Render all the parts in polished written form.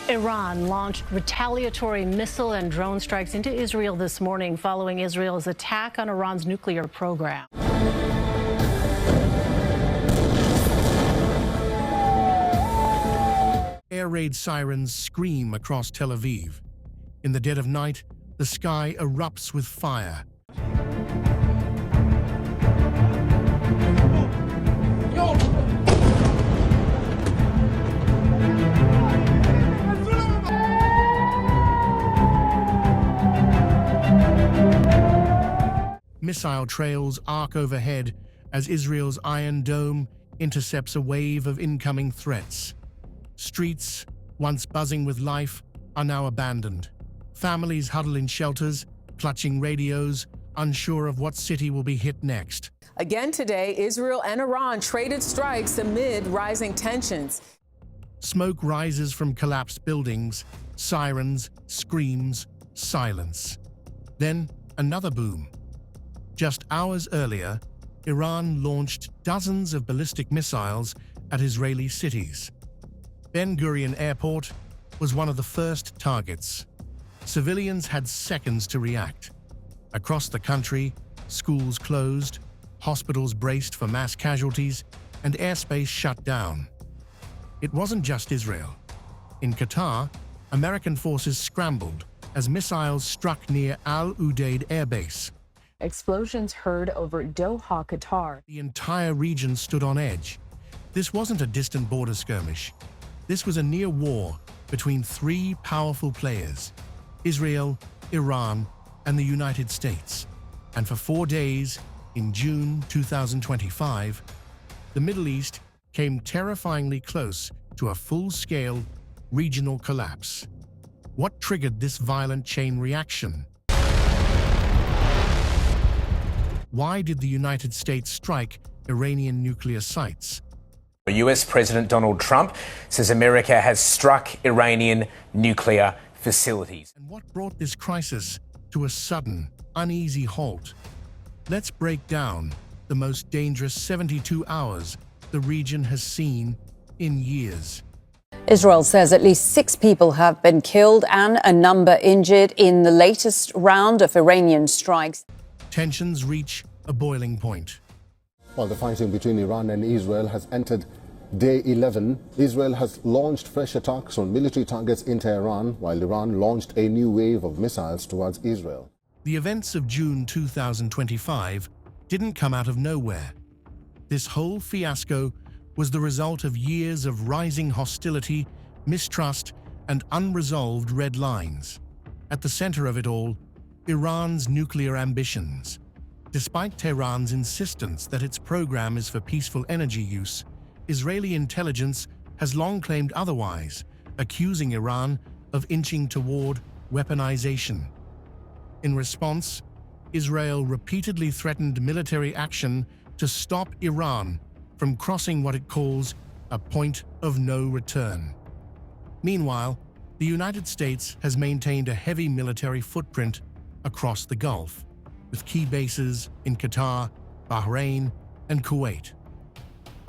Iran launched retaliatory missile and drone strikes into Israel this morning following Israel's attack on Iran's nuclear program. Air raid sirens scream across Tel Aviv. In the dead of night, the sky erupts with fire. Missile trails arc overhead as Israel's Iron Dome intercepts a wave of incoming threats. Streets, once buzzing with life, are now abandoned. Families huddle in shelters, clutching radios, unsure of what city will be hit next. Again today, Israel and Iran traded strikes amid rising tensions. Smoke rises from collapsed buildings, sirens, screams, silence. Then another boom. Just hours earlier, Iran launched dozens of ballistic missiles at Israeli cities. Ben Gurion Airport was one of the first targets. Civilians had seconds to react. Across the country, schools closed, hospitals braced for mass casualties, and airspace shut down. It wasn't just Israel. In Qatar, American forces scrambled as missiles struck near Al Udeid Air Base. Explosions heard over Doha, Qatar. The entire region stood on edge. This wasn't a distant border skirmish. This was a near war between three powerful players: Israel, Iran, and the United States. And for 4 days, in June 2025, the Middle East came terrifyingly close to a full-scale regional collapse. What triggered this violent chain reaction? Why did the United States strike Iranian nuclear sites? US President Donald Trump says America has struck Iranian nuclear facilities. And what brought this crisis to a sudden, uneasy halt? Let's break down the most dangerous 72 hours the region has seen in years. Israel says at least 6 people have been killed and a number injured in the latest round of Iranian strikes. Tensions reach a boiling point. While the fighting between Iran and Israel has entered day 11, Israel has launched fresh attacks on military targets in Tehran, while Iran launched a new wave of missiles towards Israel. The events of June 2025 didn't come out of nowhere. This whole fiasco was the result of years of rising hostility, mistrust, and unresolved red lines. At the center of it all, Iran's nuclear ambitions. Despite Tehran's insistence that its program is for peaceful energy use, Israeli intelligence has long claimed otherwise, accusing Iran of inching toward weaponization. In response, Israel repeatedly threatened military action to stop Iran from crossing what it calls a point of no return. Meanwhile, the United States has maintained a heavy military footprint across the Gulf, with key bases in Qatar, Bahrain, and Kuwait.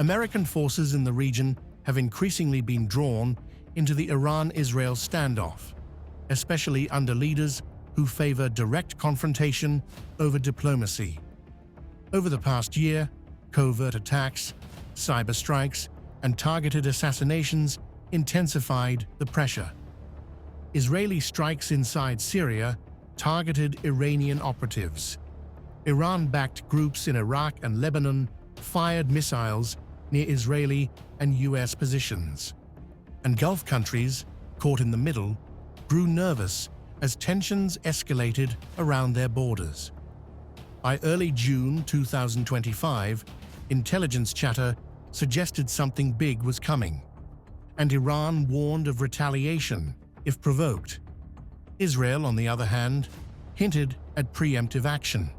American forces in the region have increasingly been drawn into the Iran-Israel standoff, especially under leaders who favor direct confrontation over diplomacy. Over the past year, covert attacks, cyber strikes, and targeted assassinations intensified the pressure. Israeli strikes inside Syria targeted Iranian operatives. Iran-backed groups in Iraq and Lebanon fired missiles near Israeli and US positions. And Gulf countries, caught in the middle, grew nervous as tensions escalated around their borders. By early June 2025, intelligence chatter suggested something big was coming, and Iran warned of retaliation if provoked. Israel, on the other hand, hinted at preemptive action.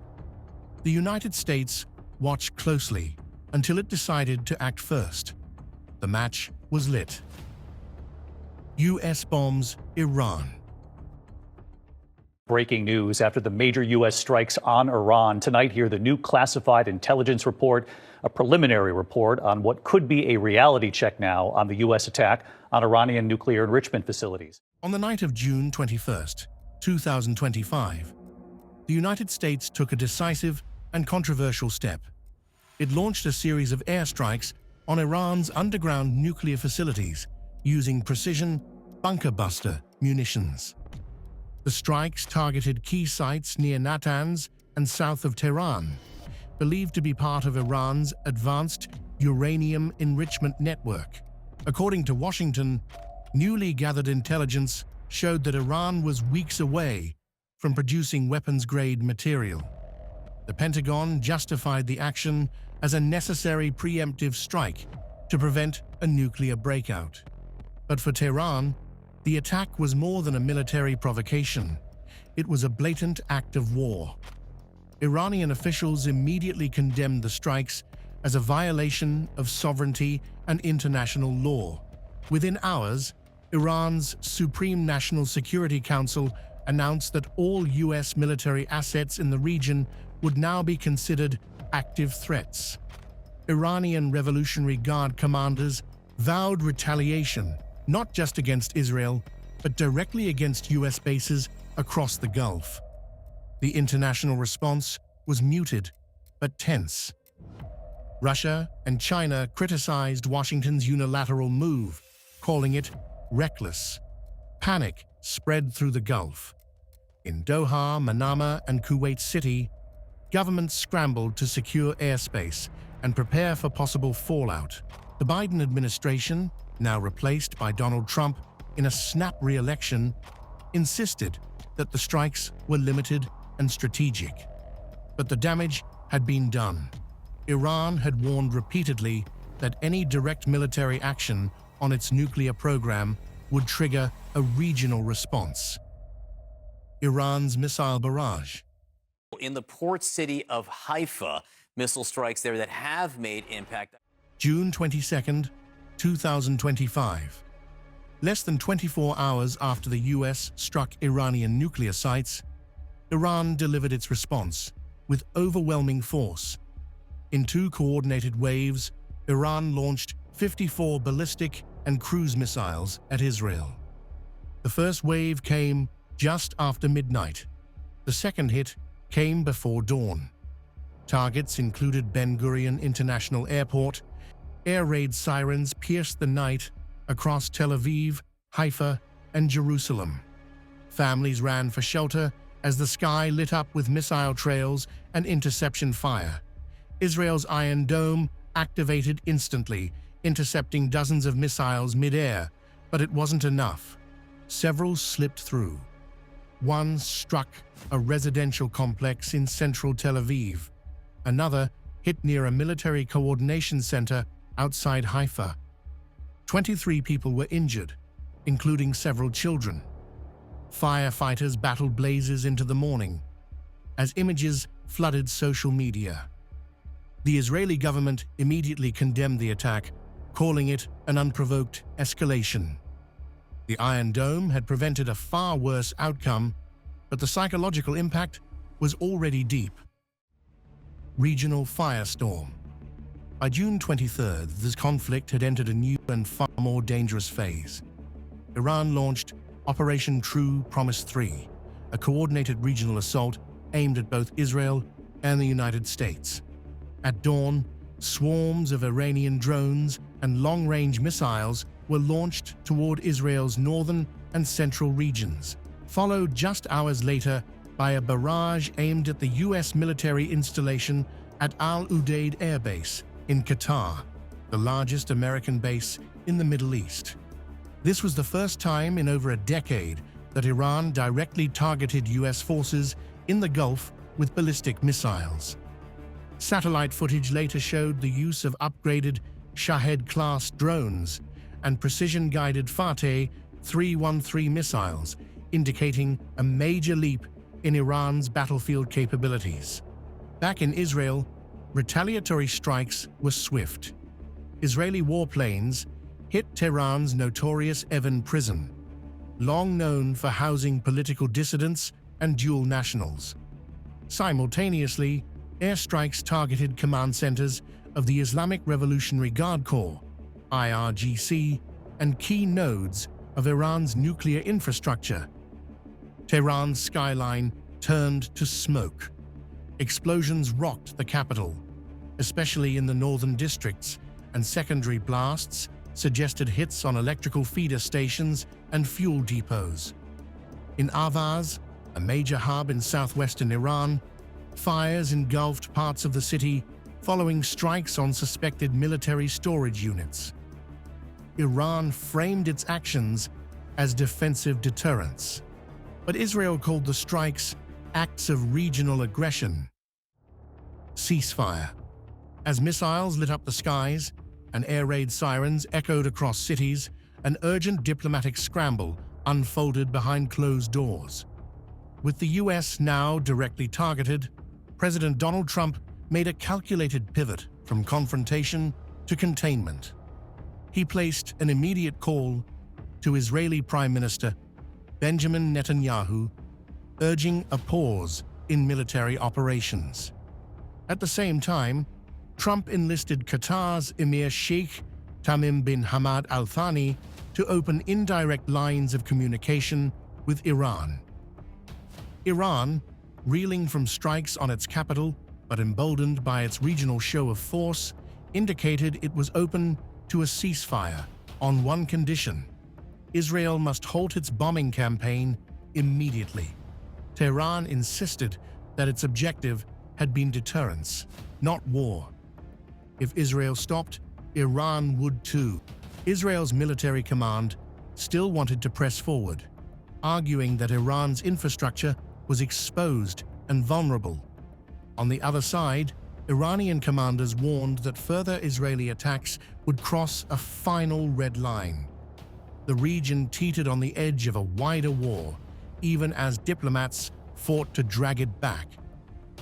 The United States watched closely until it decided to act first. The match was lit. US bombs Iran. Breaking news after the major U.S. strikes on Iran. Tonight, hear the new classified intelligence report, a preliminary report on what could be a reality check now on the U.S. attack on Iranian nuclear enrichment facilities. On the night of June 21st, 2025, the United States took a decisive and controversial step. It launched a series of airstrikes on Iran's underground nuclear facilities using precision bunker buster munitions. The strikes targeted key sites near Natanz and south of Tehran, believed to be part of Iran's advanced uranium enrichment network. According to Washington, newly gathered intelligence showed that Iran was weeks away from producing weapons-grade material. The Pentagon justified the action as a necessary preemptive strike to prevent a nuclear breakout. But for Tehran, the attack was more than a military provocation. It was a blatant act of war. Iranian officials immediately condemned the strikes as a violation of sovereignty and international law. Within hours, Iran's Supreme National Security Council announced that all U.S. military assets in the region would now be considered active threats. Iranian Revolutionary Guard commanders vowed retaliation, not just against Israel, but directly against U.S. bases across the Gulf. The international response was muted, but tense. Russia and China criticized Washington's unilateral move, calling it reckless. Panic spread through the Gulf. In Doha, Manama, and Kuwait City, governments scrambled to secure airspace and prepare for possible fallout. The Biden administration, now replaced by Donald Trump in a snap re-election, insisted that the strikes were limited and strategic. But the damage had been done. Iran had warned repeatedly that any direct military action on its nuclear program would trigger a regional response. Iran's missile barrage. In the port city of Haifa, missile strikes there that have made impact. June 22nd, 2025. Less than 24 hours after the U.S. struck Iranian nuclear sites, Iran delivered its response with overwhelming force. In two coordinated waves, Iran launched 54 ballistic and cruise missiles at Israel. The first wave came just after midnight. The second hit came before dawn. Targets included Ben Gurion International Airport. Air raid sirens pierced the night across Tel Aviv, Haifa, and Jerusalem. Families ran for shelter as the sky lit up with missile trails and interception fire. Israel's Iron Dome activated instantly, intercepting dozens of missiles mid-air, but it wasn't enough. Several slipped through. One struck a residential complex in central Tel Aviv. Another hit near a military coordination center outside Haifa. 23 people were injured, including several children. Firefighters battled blazes into the morning as images flooded social media. The Israeli government immediately condemned the attack, calling it an unprovoked escalation. The Iron Dome had prevented a far worse outcome, but the psychological impact was already deep. Regional firestorm. By June 23rd, this conflict had entered a new and far more dangerous phase. Iran launched Operation True Promise 3, a coordinated regional assault aimed at both Israel and the United States. At dawn, swarms of Iranian drones and long-range missiles were launched toward Israel's northern and central regions, followed just hours later by a barrage aimed at the U.S. military installation at Al Udeid Air Base in Qatar, the largest American base in the Middle East. This was the first time in over a decade that Iran directly targeted U.S. forces in the Gulf with ballistic missiles. Satellite footage later showed the use of upgraded Shahed-class drones and precision-guided Fateh 313 missiles, indicating a major leap in Iran's battlefield capabilities. Back in Israel, retaliatory strikes were swift. Israeli warplanes hit Tehran's notorious Evin prison, long known for housing political dissidents and dual nationals. Simultaneously, airstrikes targeted command centers of the Islamic Revolutionary Guard Corps, IRGC, and key nodes of Iran's nuclear infrastructure. Tehran's skyline turned to smoke. Explosions rocked the capital, especially in the northern districts, and secondary blasts suggested hits on electrical feeder stations and fuel depots. In Ahvaz, a major hub in southwestern Iran, fires engulfed parts of the city following strikes on suspected military storage units. Iran framed its actions as defensive deterrence, but Israel called the strikes acts of regional aggression. Ceasefire. As missiles lit up the skies and air raid sirens echoed across cities, an urgent diplomatic scramble unfolded behind closed doors. With the U.S. now directly targeted, President Donald Trump made a calculated pivot from confrontation to containment. He placed an immediate call to Israeli Prime Minister Benjamin Netanyahu, urging a pause in military operations. At the same time, Trump enlisted Qatar's Emir Sheikh Tamim bin Hamad Al Thani to open indirect lines of communication with Iran. Iran, reeling from strikes on its capital but emboldened by its regional show of force, indicated it was open to a ceasefire on one condition: Israel must halt its bombing campaign immediately. Tehran insisted that its objective had been deterrence, not war. If Israel stopped, Iran would too. Israel's military command still wanted to press forward, arguing that Iran's infrastructure was exposed and vulnerable. On the other side, Iranian commanders warned that further Israeli attacks would cross a final red line. The region teetered on the edge of a wider war, even as diplomats fought to drag it back.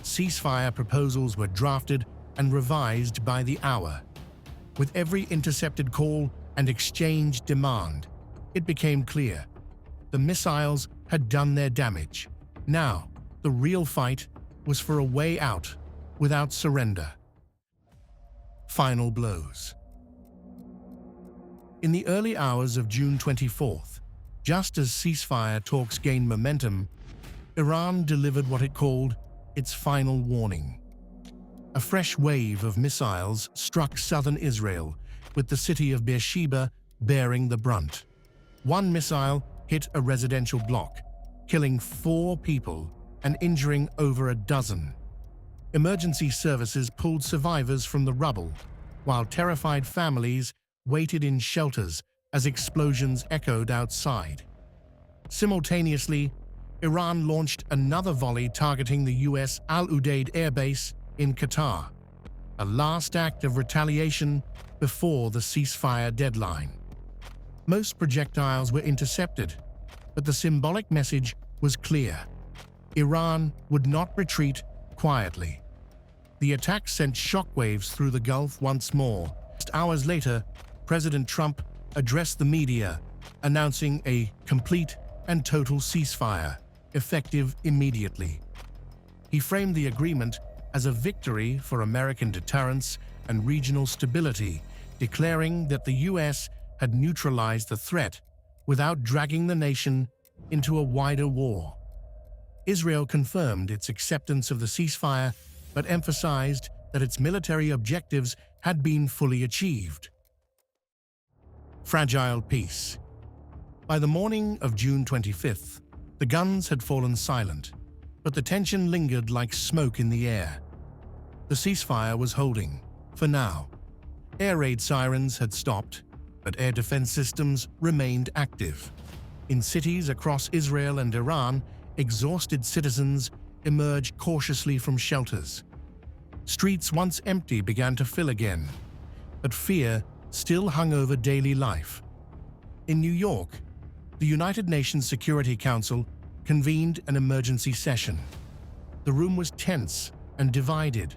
Ceasefire proposals were drafted and revised by the hour. With every intercepted call and exchanged demand, it became clear the missiles had done their damage. Now, the real fight was for a way out without surrender. Final blows. In the early hours of June 24th, just as ceasefire talks gained momentum, Iran delivered what it called its final warning. A fresh wave of missiles struck southern Israel, with the city of Beersheba bearing the brunt. One missile hit a residential block, killing 4 people and injuring over a dozen. Emergency services pulled survivors from the rubble, while terrified families waited in shelters as explosions echoed outside. Simultaneously, Iran launched another volley targeting the U.S. Al Udeid Air Base in Qatar, a last act of retaliation before the ceasefire deadline. Most projectiles were intercepted, but the symbolic message was clear: Iran would not retreat quietly. The attack sent shockwaves through the Gulf once more. Just hours later, President Trump addressed the media, announcing a complete and total ceasefire, effective immediately. He framed the agreement as a victory for American deterrence and regional stability, declaring that the U.S. had neutralized the threat without dragging the nation into a wider war. Israel confirmed its acceptance of the ceasefire, but emphasized that its military objectives had been fully achieved. Fragile peace. By the morning of June 25th, the guns had fallen silent, but the tension lingered like smoke in the air. The ceasefire was holding, for now. Air raid sirens had stopped, but air defense systems remained active. In cities across Israel and Iran, exhausted citizens emerged cautiously from shelters. Streets once empty began to fill again, but fear still hung over daily life. In New York, the United Nations Security Council convened an emergency session. The room was tense and divided.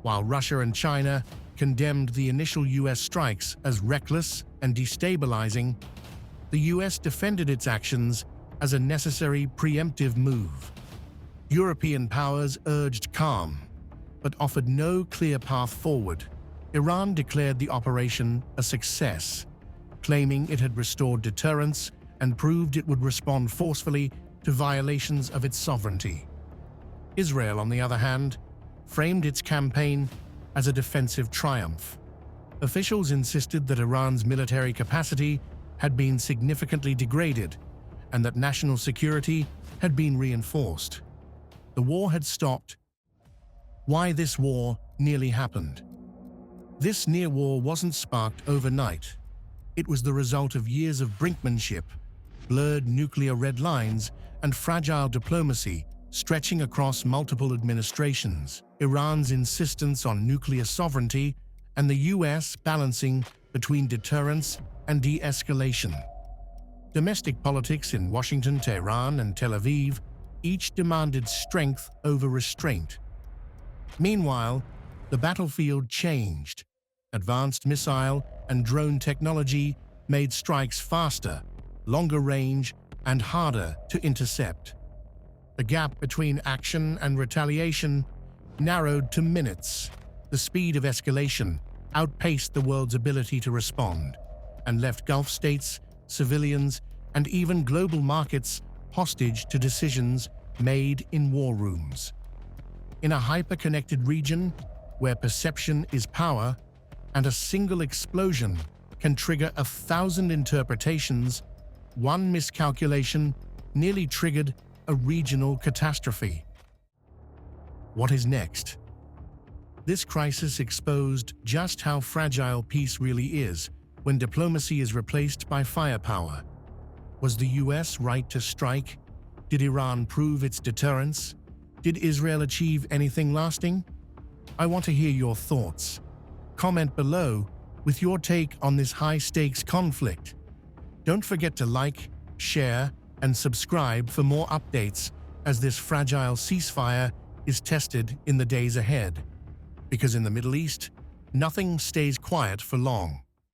While Russia and China condemned the initial U.S. strikes as reckless and destabilizing, the U.S. defended its actions as a necessary preemptive move. European powers urged calm, but offered no clear path forward. Iran declared the operation a success, claiming it had restored deterrence and proved it would respond forcefully to violations of its sovereignty. Israel, on the other hand, framed its campaign as a defensive triumph. Officials insisted that Iran's military capacity had been significantly degraded and that national security had been reinforced. The war had stopped. Why this war nearly happened? This near war wasn't sparked overnight. It was the result of years of brinkmanship, blurred nuclear red lines, and fragile diplomacy stretching across multiple administrations. Iran's insistence on nuclear sovereignty and the US balancing between deterrence and de-escalation. Domestic politics in Washington, Tehran, and Tel Aviv each demanded strength over restraint. Meanwhile, the battlefield changed. Advanced missile and drone technology made strikes faster, longer range, and harder to intercept. The gap between action and retaliation narrowed to minutes. The speed of escalation outpaced the world's ability to respond and left Gulf states, civilians, and even global markets hostage to decisions made in war rooms. In a hyper-connected region where perception is power and a single explosion can trigger 1,000 interpretations, one miscalculation nearly triggered a regional catastrophe. What is next? This crisis exposed just how fragile peace really is when diplomacy is replaced by firepower. Was the US right to strike? Did Iran prove its deterrence? Did Israel achieve anything lasting? I want to hear your thoughts. Comment below with your take on this high-stakes conflict. Don't forget to like, share, and subscribe for more updates as this fragile ceasefire is tested in the days ahead. Because in the Middle East, nothing stays quiet for long.